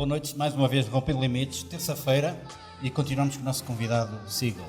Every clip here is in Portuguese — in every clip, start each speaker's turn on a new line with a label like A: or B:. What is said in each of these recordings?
A: boa noite. Mais uma vez, Rompendo Limites, terça-feira, e continuamos com o nosso convidado, Seagull.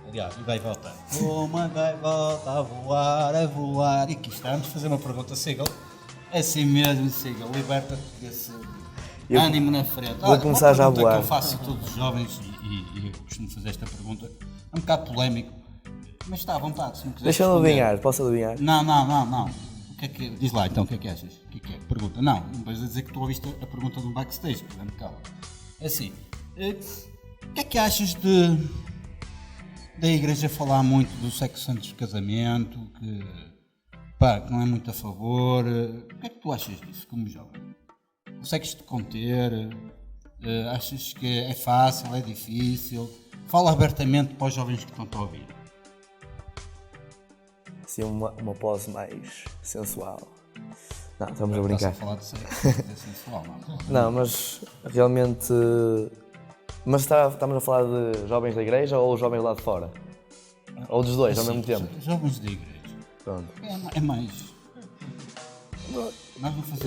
A: Aliás, o gaivota. Uma gaivota a voar, a voar. E aqui estamos a fazer uma pergunta, Seagull. Assim mesmo, Seagull, liberta-te desse ânimo na frente.
B: Vou começar já a voar.
A: Que eu faço a todos os jovens, e eu costumo fazer esta pergunta, é um bocado polémico, mas está à vontade, se não quiser.
B: Deixa-me adivinhar, posso adivinhar?
A: Não. O que é que, diz lá então, o que é que achas? O que é? Pergunta. Não vais dizer que tu ouviste a pergunta do backstage, portanto, calma. É assim, o que é que achas da igreja falar muito do sexo antes do casamento, que não é muito a favor? O que é que tu achas disso, como jovem? Consegues te conter? Achas que é fácil, é difícil? Fala abertamente para os jovens que estão a ouvir.
B: Assim, uma pose mais sensual. Não, estamos a brincar.
A: Estás a falar de sexo, é sensual, não?
B: Não, mas realmente... Mas estamos a falar de jovens da igreja ou jovens lá de fora? Ou dos dois, ao mesmo tempo?
A: Jovens da igreja.
B: Pronto.
A: É mais...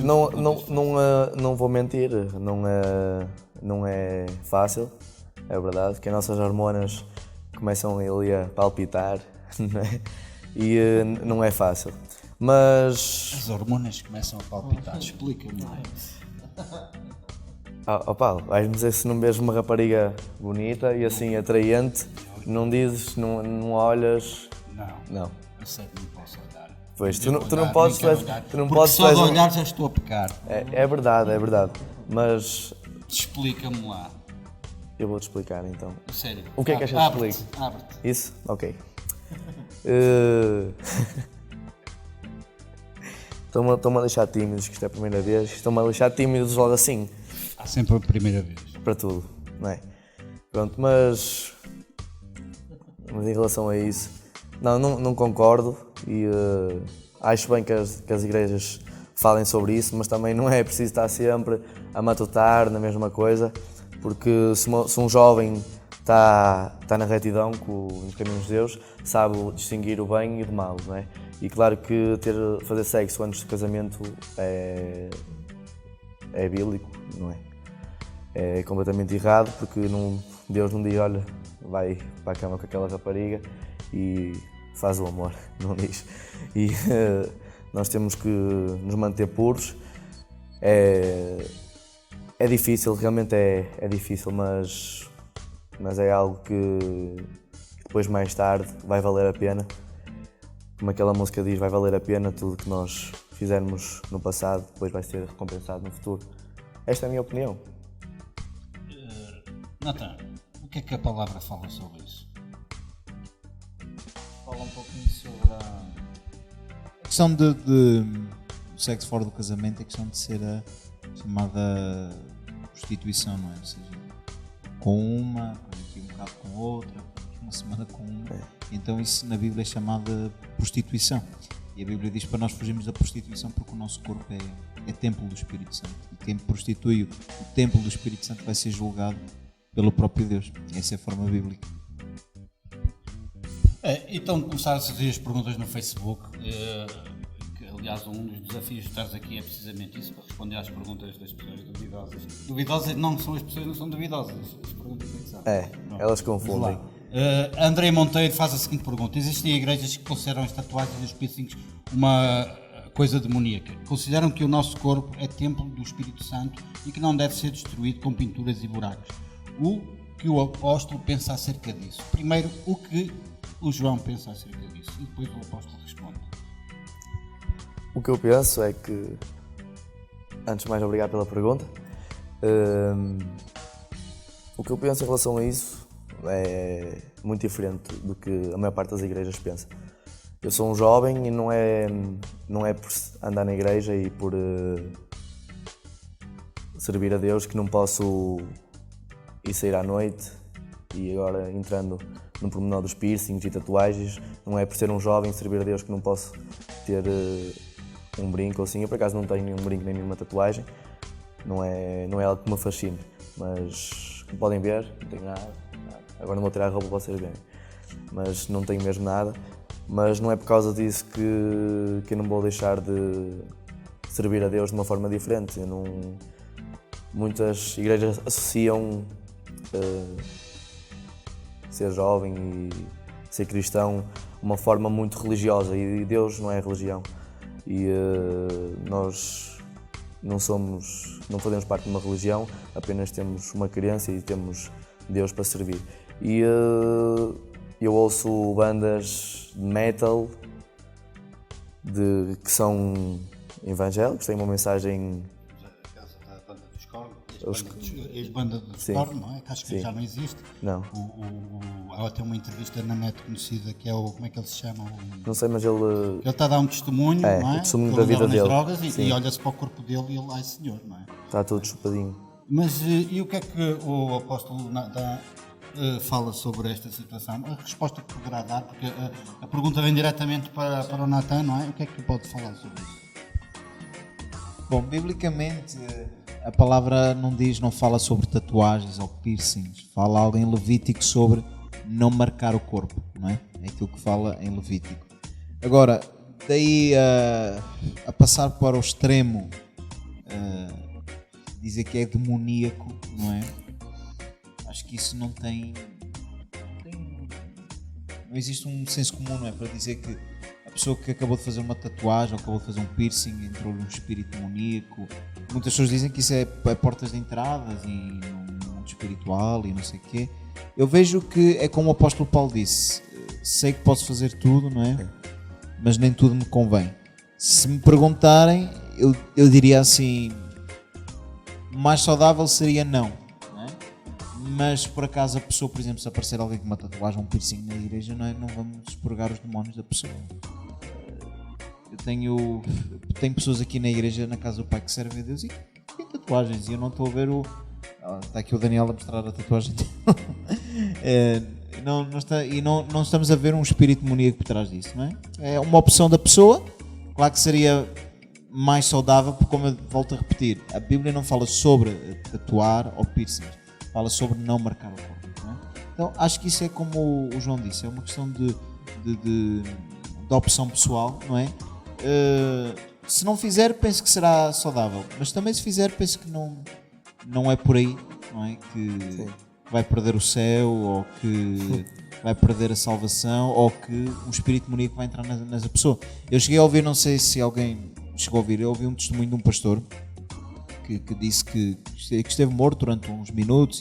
A: Nós não
B: vou mentir, não é fácil, é verdade, que as nossas hormonas começam ali a palpitar, não é? E não é fácil, mas...
A: As hormonas começam a palpitar, explica-me.
B: Paulo, vais-me dizer se não vês uma rapariga bonita e assim atraente, não dizes, não olhas... Não.
A: Eu sei que não posso olhar.
B: Pois, tu não podes...
A: Só de olhar já estou a pecar.
B: É verdade, mas...
A: Explica-me lá.
B: Eu vou-te explicar então.
A: Sério.
B: O que é que achas que explique?
A: Abre-te.
B: Isso? Ok. Estão-me a deixar tímidos, que isto é a primeira vez. Estão-me a deixar tímidos logo assim.
A: Há sempre a primeira vez.
B: Para tudo, não é? Pronto, mas em relação a isso, não concordo e acho bem que as igrejas falem sobre isso, mas também não é preciso estar sempre a matutar na mesma coisa, porque se um jovem está na retidão com os caminhos de Deus, sabe distinguir o bem e do mal, não é? E claro que fazer sexo antes do casamento é bíblico, não é? É completamente errado, porque Deus não diz, olha, vai para a cama com aquela rapariga e faz o amor, não diz. E nós temos que nos manter puros. É difícil, realmente é difícil, mas é algo que depois, mais tarde, vai valer a pena. Como aquela música diz, vai valer a pena tudo que nós fizermos no passado, depois vai ser recompensado no futuro. Esta é a minha opinião.
A: Nathan, o que é que a palavra fala sobre isso? Fala um pouquinho sobre
C: a questão de sexo fora do casamento, a questão de ser a chamada prostituição, não é? Ou seja, com uma, aqui um bocado com outra, uma semana com uma. Então isso na Bíblia é chamada prostituição. E a Bíblia diz para nós fugirmos da prostituição porque o nosso corpo é templo do Espírito Santo. E quem prostitui o templo do Espírito Santo vai ser julgado pelo próprio Deus. Essa é a forma bíblica.
A: Então começaram a fazer as perguntas no Facebook. Aliás, um dos desafios de estares aqui é precisamente isso, para responder às perguntas das pessoas duvidosas. Duvidosas não são as pessoas, não são duvidosas. As perguntas é que são.
B: Elas confundem.
A: André Monteiro faz a seguinte pergunta: existem igrejas que consideram as tatuagens e os piercings uma coisa demoníaca? Consideram que o nosso corpo é templo do Espírito Santo e que não deve ser destruído com pinturas e buracos? O que o apóstolo pensa acerca disso? Primeiro, o que o João pensa acerca disso e depois o apóstolo responde.
B: O que eu penso é que, antes de mais, obrigado pela pergunta. O que eu penso em relação a isso é muito diferente do que a maior parte das igrejas pensa. Eu sou um jovem e não é por andar na igreja e por servir a Deus que não posso ir sair à noite. E agora, entrando no pormenor dos piercings e tatuagens, não é por ser um jovem servir a Deus que não posso ter um brinco ou assim. Eu por acaso não tenho nenhum brinco nem nenhuma tatuagem, não é algo que me fascine, mas como podem ver, não tenho nada. Agora não vou tirar a roupa para vocês verem, mas não tenho mesmo nada. Mas não é por causa disso que eu não vou deixar de servir a Deus de uma forma diferente. muitas igrejas associam ser jovem e ser cristão uma forma muito religiosa, e Deus não é religião. E nós não fazemos parte de uma religião, apenas temos uma crença e temos Deus para servir. E eu ouço bandas de metal que são evangélicos, têm uma mensagem.
A: A banda dos cornos, ex-banda dos cornos, não é? Que acho que já não existe.
B: Não.
A: Ela tem uma entrevista na net conhecida que é o. Como é que ele se chama?
B: Não sei, mas ele.
A: Ele está a dar um testemunho, não é?
B: O testemunho
A: Ele
B: da vida
A: andava nas
B: dele.
A: drogas e olha-se para o corpo dele e ele, ai senhor, não é?
B: Está todo chupadinho.
A: Mas e o que é que o apóstolo fala sobre esta situação? A resposta que poderá dar, porque a pergunta vem diretamente para o Natan, não é? O que é que pode falar sobre isso?
C: Bom, biblicamente a palavra não fala sobre tatuagens ou piercings, fala algo em Levítico sobre não marcar o corpo, não é? É aquilo que fala em Levítico. Agora, daí a passar para o extremo, dizer que é demoníaco, não é? Acho que isso não existe um senso comum, não é? Para dizer que a pessoa que acabou de fazer uma tatuagem ou acabou de fazer um piercing entrou-lhe um espírito demoníaco. Muitas pessoas dizem que isso é portas de entradas e no mundo espiritual e não sei o quê. Eu vejo que é como o apóstolo Paulo disse: sei que posso fazer tudo, não é? Mas nem tudo me convém. Se me perguntarem, eu diria assim: mais saudável seria não. Mas por acaso a pessoa, por exemplo, se aparecer alguém com uma tatuagem, um piercing na igreja, não vamos expurgar os demónios da pessoa. Eu tenho pessoas aqui na igreja, na casa do Pai, que servem a Deus e que têm tatuagens, e eu não estou a ver está aqui o Daniel a mostrar a tatuagem dele. Não estamos a ver um espírito demoníaco por trás disso, não é? É uma opção da pessoa. Claro que seria mais saudável, porque, como eu volto a repetir, a Bíblia não fala sobre tatuar ou piercing, fala sobre não marcar o corpo, não é? Então acho que isso é como o João disse, é uma questão de opção pessoal, não é? Se não fizer, penso que será saudável, mas também se fizer, penso que não é por aí, não é? Que vai perder o céu, ou que vai perder a salvação, ou que um espírito demoníaco vai entrar nessa pessoa. Eu cheguei a ouvir, não sei se alguém chegou a ouvir, eu ouvi um testemunho de um pastor que disse que esteve morto durante uns minutos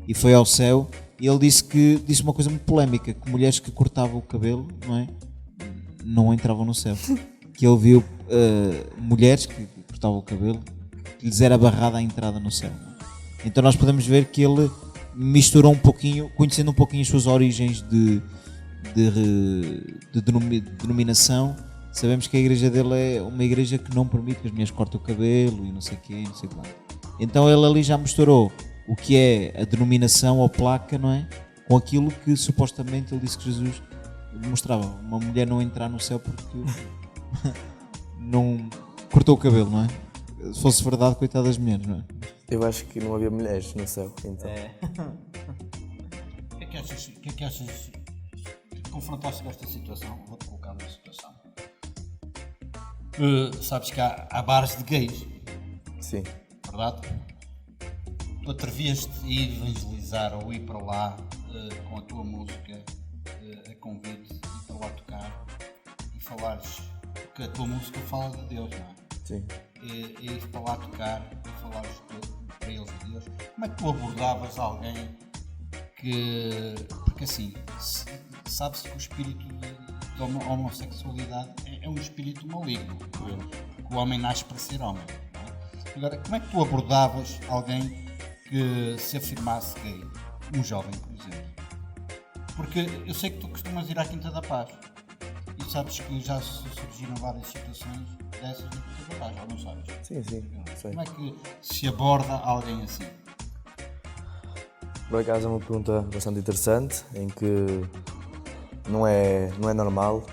C: e foi ao céu, e ele disse uma coisa muito polémica, que mulheres que cortavam o cabelo, não entravam no céu. Que ele viu mulheres que cortavam o cabelo, que lhes era barrada a entrada no céu. Então nós podemos ver que ele misturou um pouquinho, conhecendo um pouquinho as suas origens de denominação. Sabemos que a igreja dele é uma igreja que não permite que as mulheres cortem o cabelo e não sei o quê, não sei o que lá. Então ele ali já misturou o que é a denominação ou placa, não é? Com aquilo que supostamente ele disse que Jesus mostrava. Uma mulher não entrar no céu porque não cortou o cabelo, não é? Se fosse verdade, coitada das mulheres, não é?
B: Eu acho que não havia mulheres no céu, então.
A: O que é que achas? Confrontaste com esta situação? Vou-te colocar numa situação. Sabes que há bares de gays.
B: Sim.
A: Verdade? Tu atrevias-te a ir evangelizar ou ir para lá com a tua música a convite, ir para lá tocar e falares, porque a tua música fala de Deus, não é?
B: Sim.
A: E ir para lá tocar e falares para eles de Deus. Como é que tu abordavas alguém que... Porque assim, sabe-se que o espírito da homossexualidade é um espírito maligno, que o homem nasce para ser homem, não é? Agora, como é que tu abordavas alguém que se afirmasse gay? Um jovem, por exemplo. Porque eu sei que tu costumas ir à Quinta da Paz e sabes que já surgiram várias situações dessas na Quinta da Paz, ou não sabes?
B: Sim, sei.
A: Como é que se aborda alguém assim?
B: Por acaso é uma pergunta bastante interessante, em que não é normal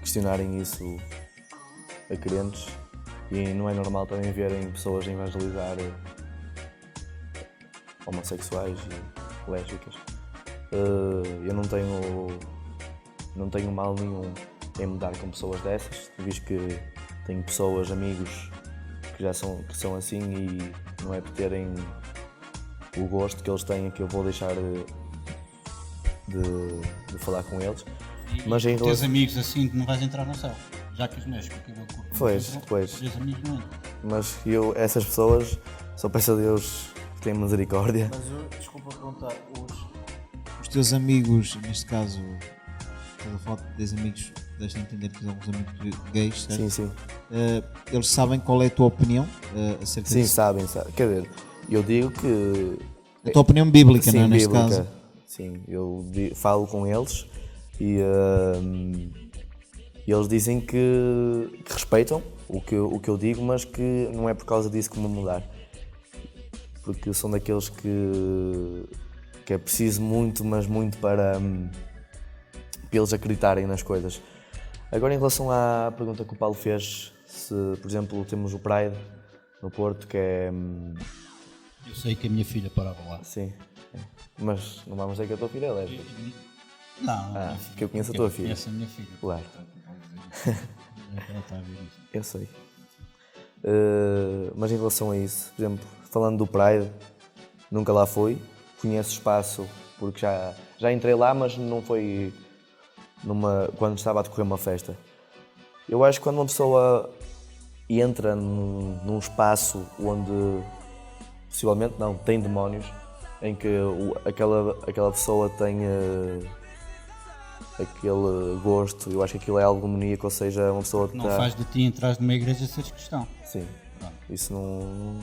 B: questionarem isso a crentes, e não é normal também verem pessoas a evangelizar homossexuais e lésbicas. Eu não tenho mal nenhum em mudar com pessoas dessas, visto que tenho pessoas, amigos, que já são assim e não é por terem o gosto que eles têm que eu vou deixar de falar com eles. Mas em
A: Teus
B: relação...
A: amigos assim que não vais entrar no céu. Já que os meus, porque eu vou
B: Pois.
A: Teus amigos não entram.
B: Mas essas pessoas, só peço a Deus que tenha misericórdia.
C: Mas desculpa perguntar, os teus amigos, neste caso, estás a falar de 10 amigos, deixa entender que tens alguns amigos gays, certo?
B: Sim, sim.
C: Eles sabem qual é a tua opinião acerca
B: Sim,
C: disso?
B: sabem. Quer dizer, eu digo que...
C: A tua opinião bíblica,
B: sim,
C: não é? Neste
B: bíblica.
C: caso.
B: Sim, eu falo com eles e eles dizem que respeitam o que eu digo, mas que não é por causa disso que vou mudar. Porque são daqueles que é preciso muito, mas muito para eles acreditarem nas coisas. Agora, em relação à pergunta que o Paulo fez, se, por exemplo, temos o Pride no Porto, que é...
A: Eu sei que a minha filha parava lá.
B: Sim, mas não vamos dizer que a tua filha é lésbica.
A: Não, minha filha,
B: que eu conheço a tua filha.
A: Conheço a minha filha.
B: Claro.
A: Ela está a ver isto.
B: Eu sei. Mas em relação a isso, por exemplo, falando do Pride, nunca lá fui. Conheço o espaço porque já entrei lá, mas não foi quando estava a decorrer uma festa. Eu acho que quando uma pessoa entra num espaço onde possivelmente não, tem demónios, em que aquela pessoa tem aquele gosto, eu acho que aquilo é algo demoníaco, ou seja, uma pessoa que
A: Não faz de ti entrar numa igreja seres cristão.
B: Sim,
A: Pronto.
B: isso não...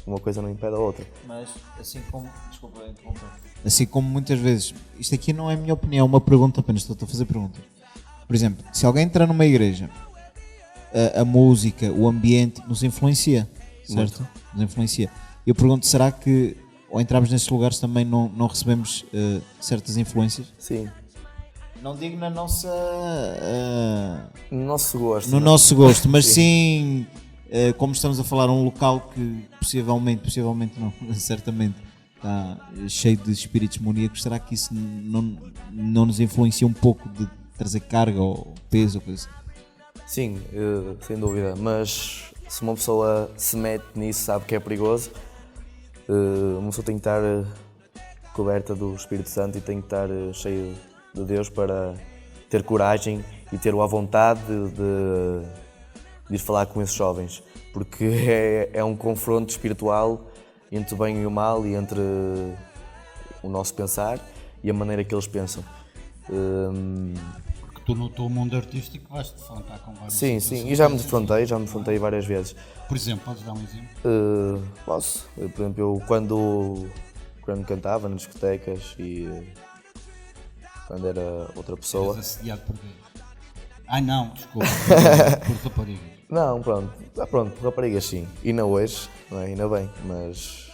B: Uma coisa não impede a outra.
C: Mas assim como... Desculpa interromper. Assim como muitas vezes... Isto aqui não é a minha opinião, é uma pergunta apenas, estou a fazer perguntas. Por exemplo, se alguém entrar numa igreja, a música, o ambiente nos influencia, certo? Nos influencia. Eu pergunto, será que ao entrarmos nesses lugares também não recebemos certas influências?
B: Sim.
C: Não digo na nossa...
B: No nosso gosto.
C: no nosso gosto, mas sim, como estamos a falar, um local que possivelmente não, certamente está cheio de espíritos demoníacos, será que isso não nos influencia um pouco de trazer carga ou peso ou coisa assim?
B: Sim, sem dúvida, mas se uma pessoa se mete nisso, sabe que é perigoso, uma pessoa tem que estar coberta do Espírito Santo e tem que estar cheio de Deus para ter coragem e ter a vontade de ir falar com esses jovens, porque é um confronto espiritual entre o bem e o mal e entre o nosso pensar e a maneira que eles pensam.
A: Porque tu no teu mundo artístico vais-te defrontar com várias
B: Sim,
A: situações.
B: sim, e já me defrontei várias vezes.
A: Por exemplo, podes dar um exemplo?
B: Posso. Por exemplo, eu quando cantava nas discotecas e quando era outra pessoa...
A: És assediado por gays. Ai não, desculpa, por raparigas.
B: Não, pronto, raparigas sim. Ainda hoje, não é? Ainda bem, mas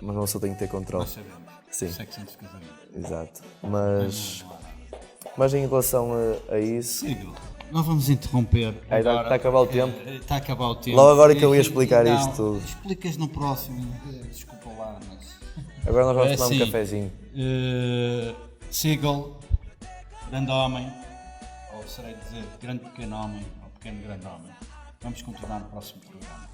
B: uma pessoa tem que ter controle.
A: Nós sabemos.
B: Sim.
A: Sexo antes de casamento.
B: Exato. Mas em relação a isso...
A: Sigam. Nós vamos interromper.
B: Está a acabar o tempo.
A: Está a acabar o tempo.
B: Logo agora que eu ia explicar
A: Não,
B: isto tudo.
A: Explicas no próximo. Desculpa lá, mas...
B: Agora nós vamos
A: É
B: tomar
A: assim,
B: um cafezinho.
A: Seagull, grande homem, ou serei dizer grande pequeno homem, ou pequeno grande homem. Vamos continuar no próximo programa.